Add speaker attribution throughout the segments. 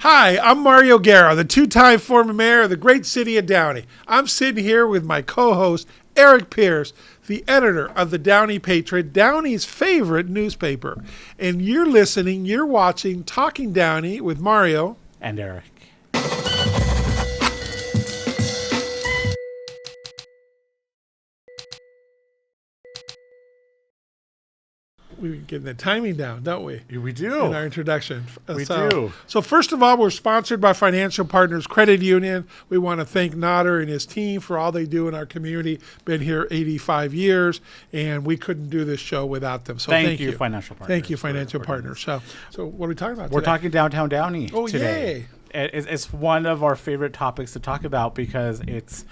Speaker 1: Hi, I'm Mario Guerra, the two-time former mayor of the great city of Downey. I'm sitting here with my co-host, Eric Pierce, the editor of the Downey Patriot, Downey's favorite newspaper. And you're watching Talking Downey with Mario
Speaker 2: and Eric.
Speaker 1: We're getting the timing down, don't we?
Speaker 2: We do.
Speaker 1: In our introduction.
Speaker 2: We do.
Speaker 1: So first of all, we're sponsored by Financial Partners Credit Union. We want to thank Nader and his team for all they do in our community. Been here 85 years, and we couldn't do this show without them. So thank you,
Speaker 2: Financial Partners.
Speaker 1: Thank you, Financial Partners. So what are we talking about
Speaker 2: We're
Speaker 1: today?
Speaker 2: talking Downtown Downey today.
Speaker 1: Yay.
Speaker 2: It's one of our favorite topics to talk about because it's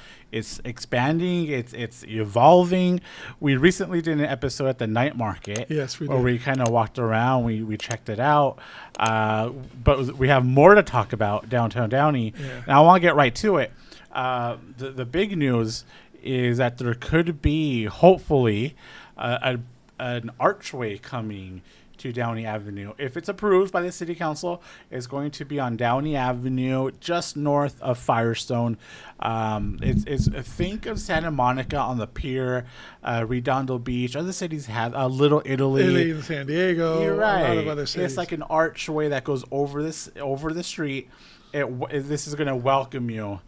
Speaker 2: expanding, it's evolving. We recently did an episode at the night market.
Speaker 1: Yes, we did.
Speaker 2: Where we kind of walked around, we checked it out. But we have more to talk about Downtown Downey.
Speaker 1: Yeah.
Speaker 2: And I want to get right to it. The big news is that there could be, hopefully, an archway coming to Downey Avenue. If it's approved by the City Council, it's going to be on Downey Avenue, just north of Firestone. It's think of Santa Monica on the pier, Redondo Beach. Other cities have Little Italy
Speaker 1: and San Diego.
Speaker 2: You're right.
Speaker 1: A lot of other cities.
Speaker 2: It's like an archway that goes over the street. This is going to welcome you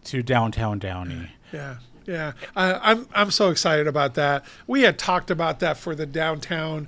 Speaker 2: to Downtown Downey.
Speaker 1: Yeah, I'm so excited about that. We had talked about that for the downtown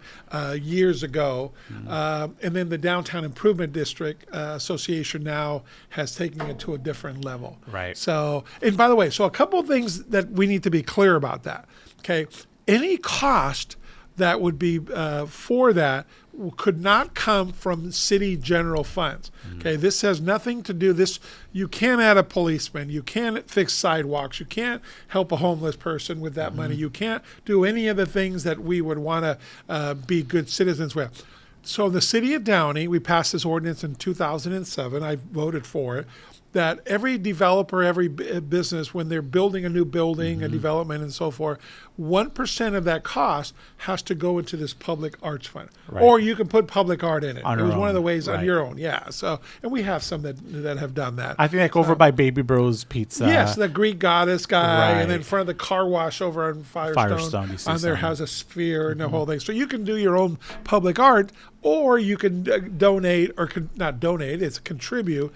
Speaker 1: years ago, and then the Downtown Improvement District Association now has taken it to a different level.
Speaker 2: Right.
Speaker 1: So, and by the way, a couple of things that we need to be clear about that. Okay, any cost that would be for that could not come from city general funds. Okay, this has nothing to do this. You can't add a policeman. You can't fix sidewalks. You can't help a homeless person with that money. You can't do any of the things that we would want to be good citizens with. So the city of Downey, we passed this ordinance in 2007. I voted for it. That every developer, every business, when they're building a new building, a development and so forth, 1% of that cost has to go into this public arts fund.
Speaker 2: Right.
Speaker 1: Or you can put public art in it.
Speaker 2: On
Speaker 1: it was
Speaker 2: our
Speaker 1: one of the
Speaker 2: own.
Speaker 1: ways on
Speaker 2: Right.
Speaker 1: your own, yeah. So, and we have some that have done that.
Speaker 2: I think like over by Baby Bros Pizza.
Speaker 1: Yes, the Greek goddess guy,
Speaker 2: Right.
Speaker 1: and then in front of the car wash over on Firestone
Speaker 2: you see
Speaker 1: on there
Speaker 2: some.
Speaker 1: has a sphere and the whole thing. So you can do your own public art, or you can donate, or not donate, it's contribute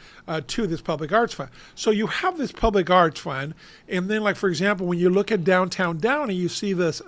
Speaker 1: to this public arts fund. So you have this public arts fund, and then, like for example, when you look at Downtown Downey, you see those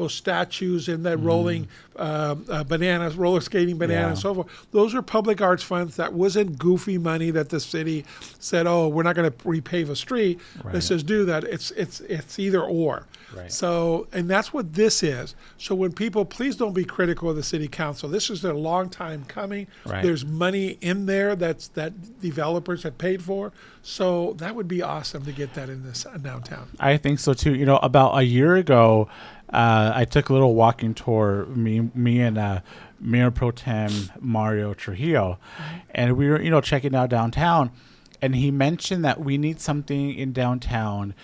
Speaker 1: statues and that rolling bananas, roller skating banana, and so forth. Those are public arts funds. That wasn't goofy money that the city said, "Oh, we're not going to repave a street."
Speaker 2: Right.
Speaker 1: Let's just do that. It's either or.
Speaker 2: Right.
Speaker 1: So, and that's what this is. So when people, please don't be critical of the city council. This is a long time coming.
Speaker 2: Right.
Speaker 1: There's money in there that developers have paid for. So that would be awesome to get that in this downtown.
Speaker 2: I think so too. About a year ago, I took a little walking tour. Me and Mayor Pro Tem Mario Trujillo, and we were checking out downtown, and he mentioned that we need something in downtown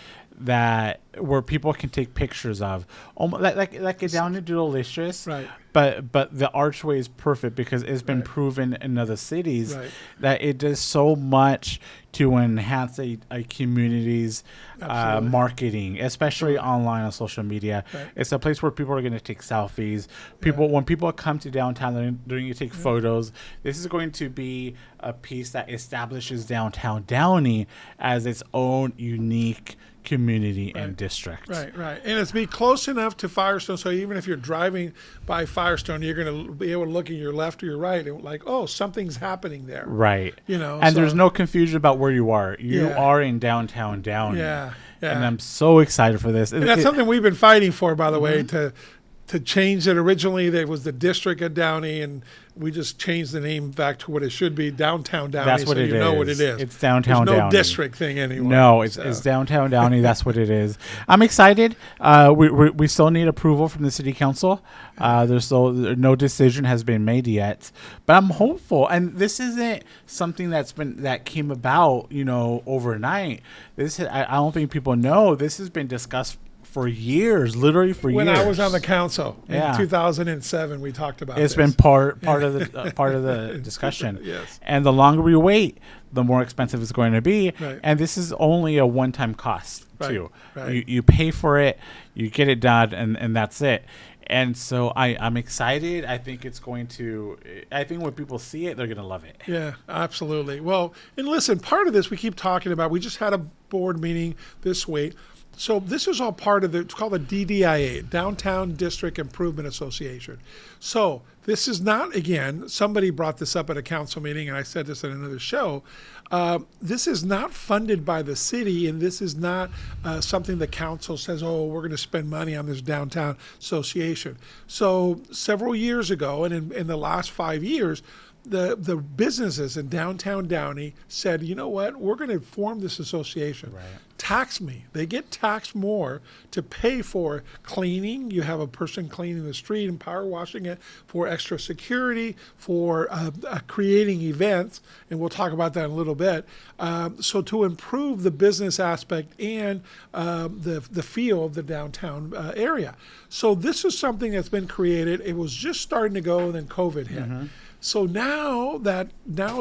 Speaker 2: that where people can take pictures of, like a Down and Doodle-licious,
Speaker 1: Right.
Speaker 2: But the archway is perfect because it's been proven in other cities that it does so much to enhance a community's marketing, especially online on social media.
Speaker 1: Right.
Speaker 2: It's a place where people are going to take selfies. When people come to downtown, they're going to take photos. This is going to be a piece that establishes Downtown Downey as its own unique community and district.
Speaker 1: Right. And it's be close enough to Firestone, so even if you're driving by Firestone, you're going to be able to look at your left or your right and like, oh, something's happening there.
Speaker 2: Right.
Speaker 1: And
Speaker 2: there's no confusion about where you are. You are in Downtown Downey.
Speaker 1: Yeah.
Speaker 2: And I'm so excited for this.
Speaker 1: And that's something we've been fighting for, by the way, to change it. Originally, there was the district of Downey, and we just changed the name back to what it should be, Downtown Downey.
Speaker 2: That's what
Speaker 1: so
Speaker 2: it
Speaker 1: you know
Speaker 2: is.
Speaker 1: what it is.
Speaker 2: It's Downtown
Speaker 1: There's no
Speaker 2: Downey.
Speaker 1: district thing anymore.
Speaker 2: No, it's Downtown Downey. That's what it is. I'm excited. We still need approval from the city council. There's still no decision has been made yet, but I'm hopeful. And this isn't something that came about overnight. I don't think people know this has been discussed for years, literally for
Speaker 1: When
Speaker 2: years.
Speaker 1: I was on the council
Speaker 2: Yeah.
Speaker 1: in 2007, we talked about
Speaker 2: It's
Speaker 1: this.
Speaker 2: been part of the discussion.
Speaker 1: Yes.
Speaker 2: And the longer we wait, the more expensive it's going to be.
Speaker 1: Right.
Speaker 2: And this is only a one-time cost
Speaker 1: Right,
Speaker 2: too.
Speaker 1: right.
Speaker 2: You pay for it, you get it done, and that's it. And so I'm excited. I think when people see it, they're going to love it.
Speaker 1: Yeah, absolutely. Well, and listen, part of this we keep talking about. We just had a board meeting this week. So this is all part of it's called the DDIA, Downtown District Improvement Association. So this is not, again, somebody brought this up at a council meeting, and I said this at another show. This is not funded by the city, and this is not something the council says, oh, we're going to spend money on this downtown association. So several years ago, and in the last 5 years, the businesses in Downtown Downey said, you know what, we're going to form this association.
Speaker 2: Right.
Speaker 1: Tax me. They get taxed more to pay for cleaning. You have a person cleaning the street and power washing it, for extra security, for creating events, and we'll talk about that in a little bit. So to improve the business aspect and the feel of the downtown area. So this is something that's been created. It was just starting to go, and then COVID hit. Mm-hmm. So now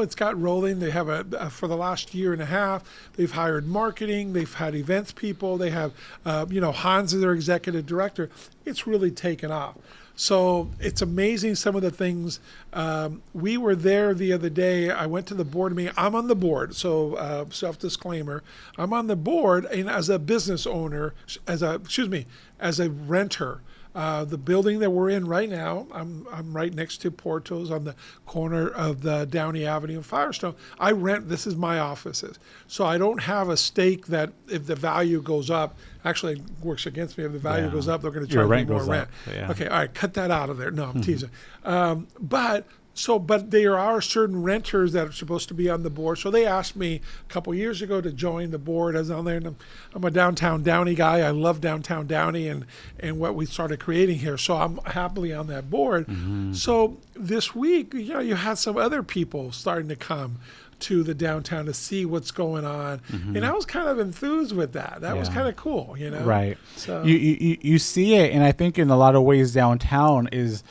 Speaker 1: it's got rolling. They have for the last year and a half, they've hired marketing, they've had events people, they have, Hans is their executive director. It's really taken off. So it's amazing some of the things. We were there the other day. I went to the board meeting. I'm on the board, so self-disclaimer. I'm on the board, and as a business owner, as a renter. The building that we're in right now, I'm right next to Porto's on the corner of the Downey Avenue and Firestone. I rent, this is my offices. So I don't have a stake that if the value goes up, actually it works against me. If the value goes up, they're going to charge me more rent.
Speaker 2: Yeah.
Speaker 1: Okay, all right, cut that out of there. No, I'm teasing. But there are certain renters that are supposed to be on the board. So they asked me a couple years ago to join the board. I was on there, and I'm a Downtown Downey guy. I love Downtown Downey and what we started creating here. So I'm happily on that board. Mm-hmm. So this week, you had some other people starting to come to the downtown to see what's going on. Mm-hmm. And I was kind of enthused with that. That was kind of cool,
Speaker 2: Right.
Speaker 1: So
Speaker 2: you see it, and I think in a lot of ways downtown is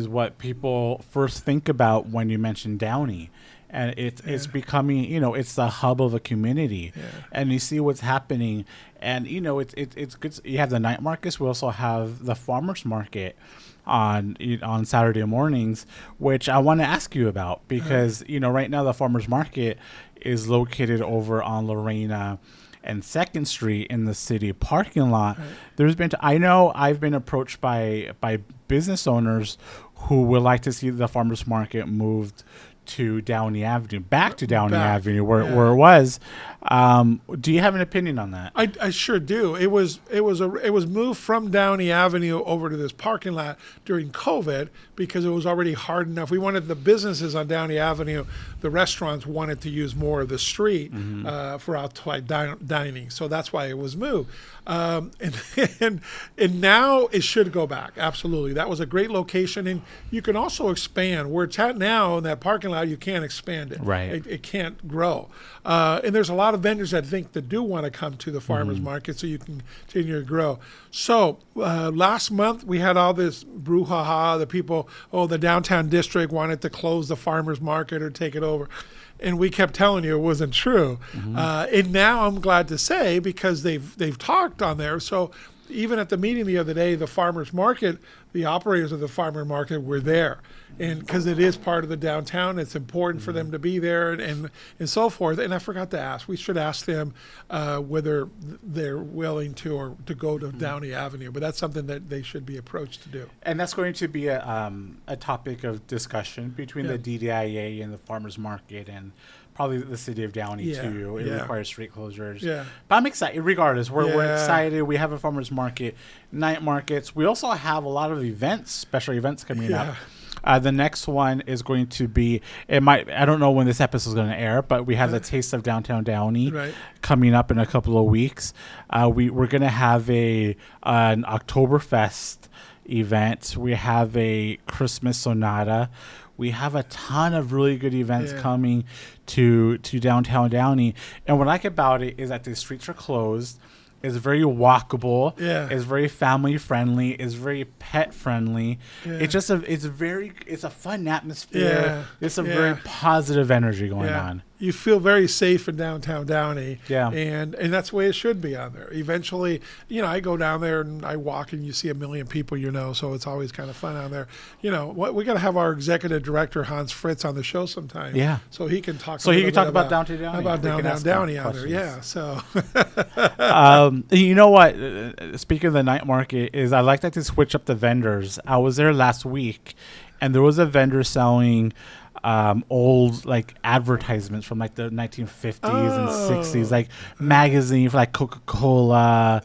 Speaker 2: what people first think about when you mention Downey. And it's becoming, it's the hub of a community. Yeah. And you see what's happening. And, it's good. You have the night markets. We also have the farmers market on Saturday mornings, which I want to ask you about because, right now the farmers market is located over on Lorena and 2nd Street in the city parking lot. Right. I know I've been approached by business owners who would like to see the farmers market moved to Downey Avenue, back to Downey Avenue, where it was. Do you have an opinion on that?
Speaker 1: I sure do. It was moved from Downey Avenue over to this parking lot during COVID because it was already hard enough. We wanted the businesses on Downey Avenue, the restaurants wanted to use more of the street for outside dining, so that's why it was moved. And now it should go back. Absolutely, that was a great location, and you can also expand where it's at now in that parking lot. You can't expand it.
Speaker 2: Right.
Speaker 1: It can't grow. And there's a lot of vendors that do want to come to the farmers market so you can continue to grow. So last month we had all this brouhaha. The people, the downtown district wanted to close the farmers market or take it over. And we kept telling you it wasn't true. And now I'm glad to say, because they've talked on there. So even at the meeting the other day, the farmers market, the operators of the farmer market were there. And because it is part of the downtown, it's important for them to be there and so forth. And I forgot to ask, we should ask them whether they're willing to go to Downey Avenue, but that's something that they should be approached to do.
Speaker 2: And that's going to be a topic of discussion between the DDIA and the farmers market and probably the city of Downey too. It requires street closures. Yeah. But I'm excited. Regardless, we're excited. We have a farmers market, night markets. We also have a lot of events, special events coming up. The next one is going to be, I don't know when this episode is going to air, but we have the Taste of Downtown Downey coming up in a couple of weeks. We're going to have an Oktoberfest event. We have a Christmas Sonata. We have a ton of really good events coming to Downtown Downey. And what I like about it is that the streets are closed. It's very walkable.
Speaker 1: Yeah.
Speaker 2: It's very family friendly. It's very pet friendly.
Speaker 1: Yeah.
Speaker 2: It's a fun atmosphere.
Speaker 1: Yeah.
Speaker 2: It's a
Speaker 1: Yeah.
Speaker 2: very positive energy going on.
Speaker 1: You feel very safe in downtown Downey.
Speaker 2: Yeah.
Speaker 1: And that's the way it should be on there. Eventually, I go down there and I walk and you see a million people, so it's always kind of fun on there. We got to have our executive director, Hans Fritz, on the show sometime.
Speaker 2: Yeah.
Speaker 1: So he can talk
Speaker 2: about Downtown Downey.
Speaker 1: About
Speaker 2: We can
Speaker 1: Downtown
Speaker 2: ask
Speaker 1: Downey
Speaker 2: him
Speaker 1: on there. Yeah. So
Speaker 2: You know what? Speaking of the night market, I like that they switch up the vendors. I was there last week, and there was a vendor selling old advertisements from the 1950s and 60s, magazine for Coca-Cola,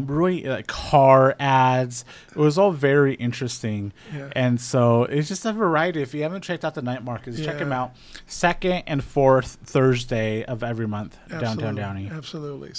Speaker 2: really car ads. It was all very interesting.
Speaker 1: Yeah.
Speaker 2: And so it's just a variety. If you haven't checked out the night markets, check them out. Second and fourth Thursday of every month, Downtown Downey.
Speaker 1: Absolutely.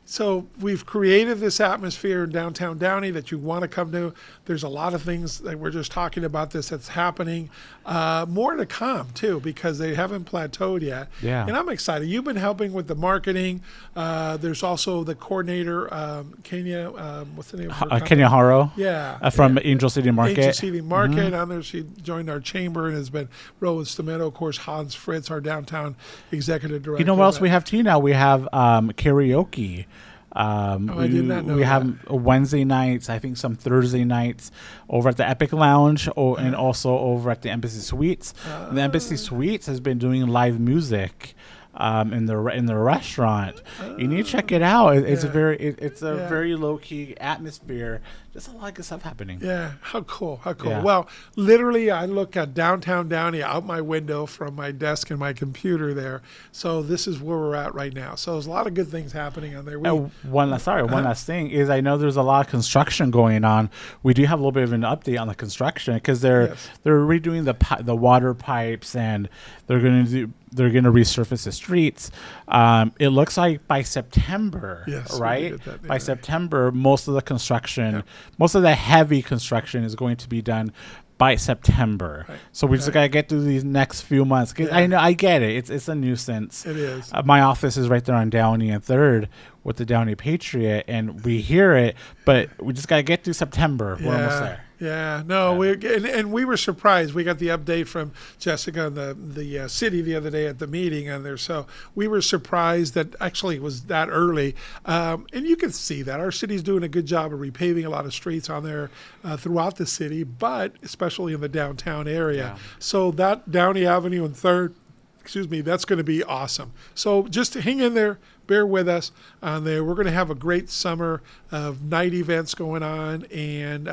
Speaker 1: So we've created this atmosphere in downtown Downey that you want to come to. There's a lot of things that we're just talking about that's happening. More to come too, because they haven't plateaued yet.
Speaker 2: Yeah.
Speaker 1: And I'm excited. You've been helping with the marketing. There's also the coordinator, Kenya. What's the name of her company?
Speaker 2: Kenya Haro.
Speaker 1: Yeah.
Speaker 2: From Angel City Market.
Speaker 1: Angel City Market. On there, she joined our chamber and has been Rowan Stomento, of course, Hans Fritz, our downtown executive director.
Speaker 2: You know what else we have too now? We have karaoke.
Speaker 1: I did not know
Speaker 2: we have Wednesday nights, I think some Thursday nights over at the Epic Lounge and also over at the Embassy Suites. The Embassy Suites has been doing live music in the restaurant. You need to check it out. It's a very low key atmosphere. Just a lot of good stuff happening.
Speaker 1: Yeah, how cool.
Speaker 2: Yeah.
Speaker 1: Well, literally, I look at downtown Downey out my window from my desk and my computer there. So this is where we're at right now. So there's a lot of good things happening on there.
Speaker 2: One last thing is I know there's a lot of construction going on. We do have a little bit of an update on the construction because they're redoing the water pipes and they're going to resurface the streets. It looks like by September, right? By September, most of the construction, most of the heavy construction is going to be done by September. Right. So we just got to get through these next few months. I know, I get it. It's a nuisance.
Speaker 1: It is.
Speaker 2: My office is right there on Downey and 3rd with the Downey Patriot, and we hear it, but we just got to get through September. We're almost there.
Speaker 1: Yeah, no, we were surprised. We got the update from Jessica and the city the other day at the meeting on there. So we were surprised that actually it was that early. And you can see that our city's doing a good job of repaving a lot of streets on there throughout the city, but especially in the downtown area. Yeah. So that Downey Avenue and 3rd, that's going to be awesome. So just hang in there. Bear with us on there. We're going to have a great summer of night events going on, and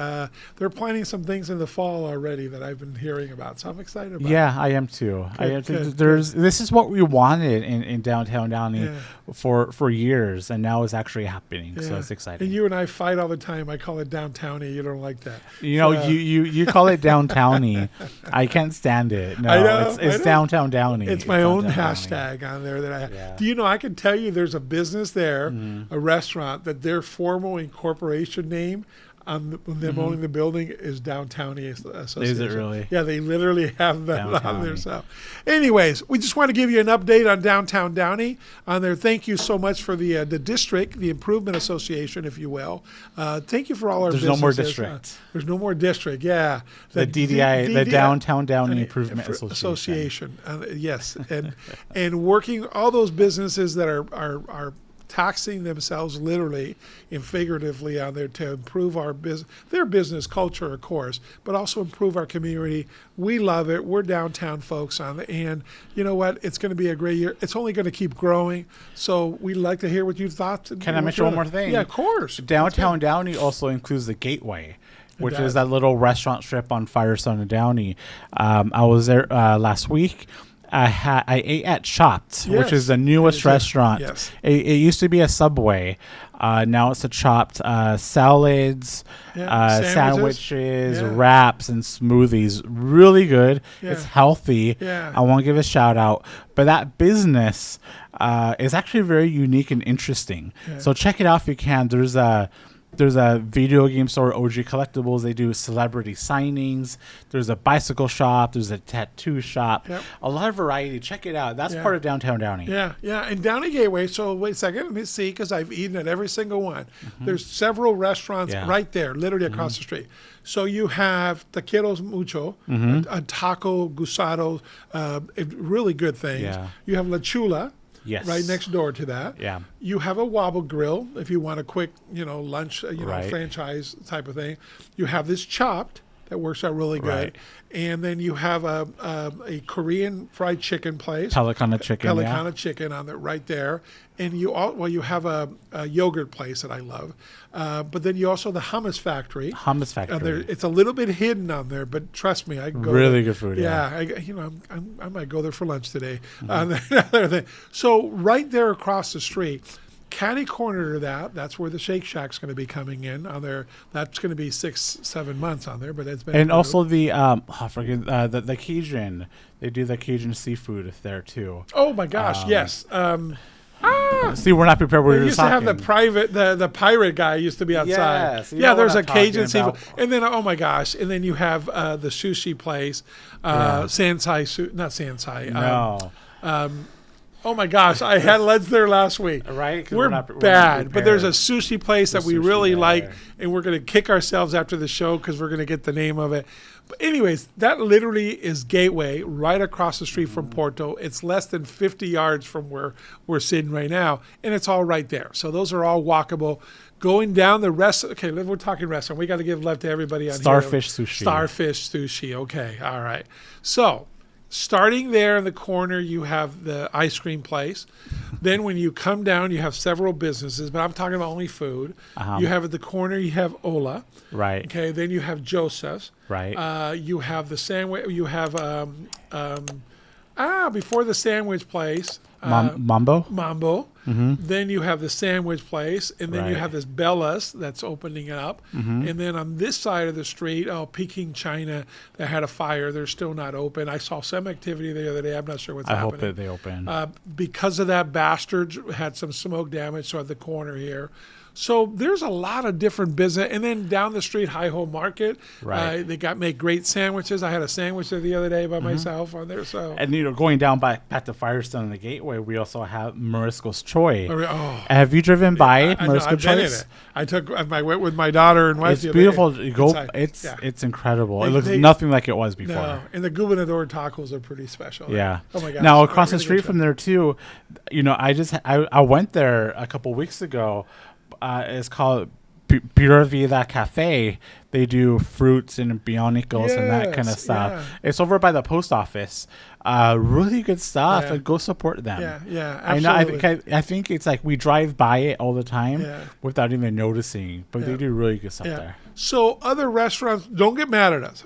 Speaker 1: they're planning some things in the fall already that I've been hearing about. So I'm excited about it.
Speaker 2: Yeah, I am too. This is what we wanted in downtown Downey for years, and now it's actually happening. So it's exciting.
Speaker 1: And you and I fight all the time. I call it downtowny. You don't like that.
Speaker 2: You call it downtowny. I can't stand it. No,
Speaker 1: I know,
Speaker 2: it's downtown Downey.
Speaker 1: It's my own hashtag on there that I. Do you know? I can tell you there's a business there, a restaurant that their formal incorporation name on them owning the building is Downtowny Association.
Speaker 2: Is it really?
Speaker 1: Yeah, they literally have that
Speaker 2: Downtowny.
Speaker 1: on there. So, anyways, we just want to give you an update on Downtown Downey on there. Thank you so much for the district, the Improvement Association, if you will. Thank you for all our.
Speaker 2: There's
Speaker 1: businesses.
Speaker 2: no more district.
Speaker 1: There's no more district. Yeah,
Speaker 2: the DDI, the Downtown Downey Improvement Association.
Speaker 1: Yes, and working all those businesses that are taxing themselves literally and figuratively on there to improve their business culture, of course, but also improve our community. We love it. We're downtown folks and you know what? It's going to be a great year. It's only going to keep growing. So we'd like to hear what you thought.
Speaker 2: Can I mention one more thing?
Speaker 1: Yeah, of course.
Speaker 2: Downtown Downey also includes the Gateway, which is that little restaurant strip on Firestone and Downey. I was there last week. I ate at Chopped, which is the newest restaurant.
Speaker 1: Yes.
Speaker 2: It used to be a Subway. Now it's a Chopped. Salads, sandwiches, wraps, and smoothies. Really good. Yeah. It's healthy.
Speaker 1: Yeah.
Speaker 2: I want to give a shout out. But that business is actually very unique and interesting. Yeah. So check it out if you can. There's a video game store, OG Collectibles. They do celebrity signings. There's a bicycle shop. There's a tattoo shop.
Speaker 1: Yep.
Speaker 2: A lot of variety. Check it out. That's
Speaker 1: Yeah.
Speaker 2: part of Downtown Downey.
Speaker 1: Yeah, yeah. And Downey Gateway, so wait a second, let me see, because I've eaten at every single one. There's several restaurants
Speaker 2: Yeah.
Speaker 1: right there, literally across the street. So you have Taquitos Mucho, a taco gusado, a really good thing.
Speaker 2: Yeah.
Speaker 1: You have La Chula.
Speaker 2: Yes.
Speaker 1: Right next door to that.
Speaker 2: Yeah.
Speaker 1: You have a Wobble Grill if you want a quick, lunch,
Speaker 2: Right.
Speaker 1: franchise type of thing. You have this Chopped that works out really good.
Speaker 2: Right.
Speaker 1: And then you have a Korean fried chicken place.
Speaker 2: Pelicana chicken.
Speaker 1: Pelicana chicken on there right there. And you have a yogurt place that I love. But then you also have the Hummus Factory.
Speaker 2: Yeah. Hummus Factory.
Speaker 1: It's a little bit hidden on there, but trust me, I can go
Speaker 2: Really
Speaker 1: there.
Speaker 2: good food.
Speaker 1: Yeah, I might go there for lunch today. Another thing. So right there across the street, catty corner to that's where the Shake Shack's going to be coming in on there. That's going to be 6-7 months on there, but it's been
Speaker 2: And also the the Cajun. They do the Cajun seafood there too.
Speaker 1: oh my gosh, yes.
Speaker 2: See, we're not prepared.
Speaker 1: We
Speaker 2: We're
Speaker 1: used
Speaker 2: just
Speaker 1: to have
Speaker 2: talking.
Speaker 1: the pirate guy used to be outside.
Speaker 2: Yes, you
Speaker 1: yeah,
Speaker 2: know
Speaker 1: there's
Speaker 2: what
Speaker 1: a
Speaker 2: I'm
Speaker 1: Cajun
Speaker 2: talking
Speaker 1: seafood,
Speaker 2: about.
Speaker 1: and then oh my gosh, and then you have the sushi place, Sansai, not Sansai.
Speaker 2: No.
Speaker 1: Oh my gosh, I had lunch there last week.
Speaker 2: Right? 'Cause
Speaker 1: We're
Speaker 2: not
Speaker 1: bad, but there's a
Speaker 2: prepared.
Speaker 1: sushi place that we
Speaker 2: sushi
Speaker 1: really
Speaker 2: there.
Speaker 1: like, and we're going to kick ourselves after the show because we're going to get the name of it. But anyways, that literally is Gateway, right across the street from Porto. It's less than 50 yards from where we're sitting right now, and it's all right there. So those are all walkable. Going down the rest, okay, we're talking restaurant. We got to give love to everybody on
Speaker 2: Starfish
Speaker 1: here.
Speaker 2: Sushi.
Speaker 1: Starfish Sushi, okay, all right. So starting there in the corner, you have the ice cream place. Then when you come down, you have several businesses, but I'm talking about only food. You have at the corner, you have Ola.
Speaker 2: Right.
Speaker 1: Okay, then you have Joseph's.
Speaker 2: Right.
Speaker 1: You have the sandwich. You have before the sandwich place,
Speaker 2: Mambo.
Speaker 1: Mambo. Then you have the sandwich place, and then you
Speaker 2: Right.
Speaker 1: have this Bella's that's opening up. And then on this side of the street, Peking China, that had a fire. They're still not open. I saw some activity the other day. I'm not sure what's
Speaker 2: I
Speaker 1: happening.
Speaker 2: hope that they open.
Speaker 1: Because of that, Bastards had some smoke damage, so at the corner here. So there's a lot of different business. And then down the street, High Hole Market,
Speaker 2: Right.
Speaker 1: they make great sandwiches. I had a sandwich there the other day by myself on there. So
Speaker 2: And going down by at the Firestone and the Gateway, we also have Morisco's Choi.
Speaker 1: oh,
Speaker 2: Have you driven by
Speaker 1: I know,
Speaker 2: Morisco
Speaker 1: I've been in
Speaker 2: Choi's?
Speaker 1: it. I went with my daughter and wife.
Speaker 2: It's
Speaker 1: the other
Speaker 2: beautiful.
Speaker 1: day.
Speaker 2: You go.
Speaker 1: Inside.
Speaker 2: It's
Speaker 1: Yeah.
Speaker 2: it's incredible. It
Speaker 1: They-
Speaker 2: looks
Speaker 1: they-
Speaker 2: nothing like it was before.
Speaker 1: No, and the Gubernador tacos are pretty special.
Speaker 2: Yeah.
Speaker 1: Oh my gosh.
Speaker 2: Now across
Speaker 1: We're
Speaker 2: the
Speaker 1: gonna
Speaker 2: street
Speaker 1: get
Speaker 2: from
Speaker 1: to
Speaker 2: there too, I went there a couple weeks ago. It's called Pura Vida Cafe. They do fruits and bionicos and that kind of
Speaker 1: Yes,
Speaker 2: stuff.
Speaker 1: yeah.
Speaker 2: It's over by the post office. Really good stuff.
Speaker 1: Yeah.
Speaker 2: And go support them.
Speaker 1: Yeah, yeah,
Speaker 2: I know.
Speaker 1: absolutely.
Speaker 2: I think it's like we drive by it all the time
Speaker 1: Yeah.
Speaker 2: without even noticing, but they
Speaker 1: Yeah.
Speaker 2: do really good stuff
Speaker 1: Yeah.
Speaker 2: there.
Speaker 1: So other restaurants, don't get mad at us.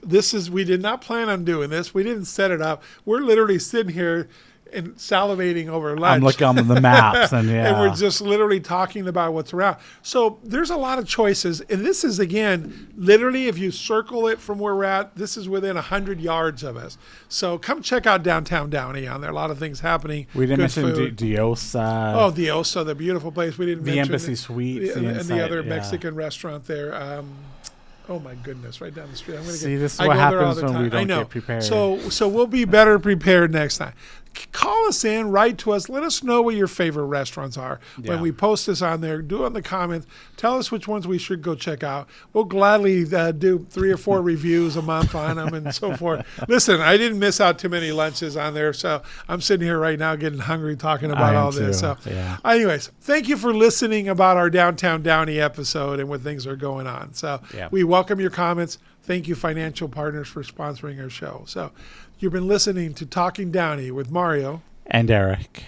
Speaker 1: We did not plan on doing this. We didn't set it up. We're literally sitting here and salivating over lunch.
Speaker 2: I'm looking on the maps and
Speaker 1: And we're just literally talking about what's around. So there's a lot of choices. And this is, again, literally, if you circle it from where we're at, this is within 100 yards of us. So come check out Downtown Downey on there. A lot of things happening.
Speaker 2: We didn't
Speaker 1: Good
Speaker 2: mention
Speaker 1: food.
Speaker 2: Diosa.
Speaker 1: Oh, the Oso, the beautiful place. We didn't
Speaker 2: The
Speaker 1: mention
Speaker 2: Embassy Suites,
Speaker 1: and
Speaker 2: the
Speaker 1: the
Speaker 2: inside,
Speaker 1: other
Speaker 2: yeah.
Speaker 1: Mexican restaurant there. Oh my goodness, right down the street. I'm gonna
Speaker 2: See, this is
Speaker 1: I
Speaker 2: what
Speaker 1: go there all
Speaker 2: happens
Speaker 1: the
Speaker 2: when we
Speaker 1: time. I
Speaker 2: don't
Speaker 1: know.
Speaker 2: get prepared.
Speaker 1: So we'll be better prepared next time. Call us in, write to us, let us know what your favorite restaurants are. When
Speaker 2: Yeah.
Speaker 1: we post this on there, do it in the comments. Tell us which ones we should go check out. We'll gladly do 3 or 4 reviews a month on them and so forth. Listen, I didn't miss out too many lunches on there, so I'm sitting here right now getting hungry talking about
Speaker 2: I am
Speaker 1: all this.
Speaker 2: too,
Speaker 1: So,
Speaker 2: yeah.
Speaker 1: anyways, thank you for listening about our Downtown Downey episode and what things are going on. So
Speaker 2: Yeah.
Speaker 1: we welcome your comments. Thank you, Financial Partners, for sponsoring our show. So you've been listening to Talking Downey with Mario
Speaker 2: And Eric.